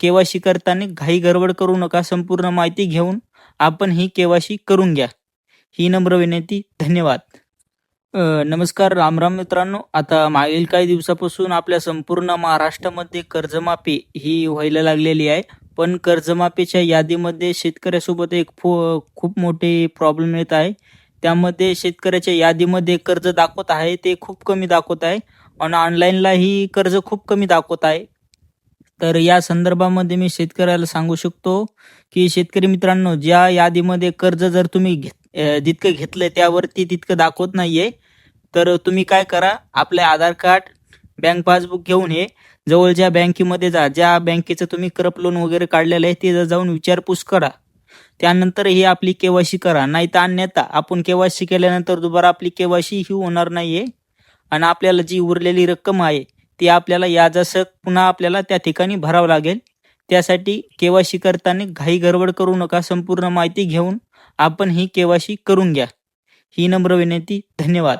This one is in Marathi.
केवायसी करताना घाई गडबड करू नका. संपूर्ण माहिती घेऊन आपण ही केवायसी करून घ्या. ही नम्र विनंती. धन्यवाद. नमस्कार, राम मित्रांनो. आता मागील काही दिवसापासून आपल्या संपूर्ण महाराष्ट्रामध्ये कर्जमाफी ही व्हायला लागलेली आहे. पण कर्जमाफीच्या यादीमध्ये शेतकऱ्यासोबत एक खूप मोठी प्रॉब्लेम येत आहे. त्यामध्ये शेतकऱ्याच्या यादीमध्ये कर्ज दाखवत आहे ते खूप कमी दाखवत आहे आणि ऑनलाईनलाही कर्ज खूप कमी दाखवत आहे. तर या संदर्भामध्ये मी शेतकऱ्याला सांगू शकतो की शेतकरी मित्रांनो, ज्या यादीमध्ये कर्ज जर तुम्ही जितकं घेतलंय त्यावरती तितकं दाखवत नाहीये, तर तुम्ही काय करा, आपले आधार कार्ड, बँक पासबुक घेऊन जवळच्या बँकेमध्ये जा. ज्या बँकेचं तुम्ही क्रप लोन वगैरे काढलेलं आहे ते जाऊन विचारपूस करा. त्यानंतर ही आपली केवायसी करा. नाहीतर अन्यथा आपण केवायसी केल्यानंतर दुबारा आपली केवायसी ही होणार नाहीये आणि आपल्याला जी उरलेली रक्कम आहे ती आपल्याला याजासह पुन्हा आपल्याला त्या ठिकाणी भरावं लागेल. त्यासाठी केवायसी करताना घाई गडबड करू नका. संपूर्ण माहिती घेऊन आपण ही केवायसी करून घ्या. ही नम्र विनंती. धन्यवाद.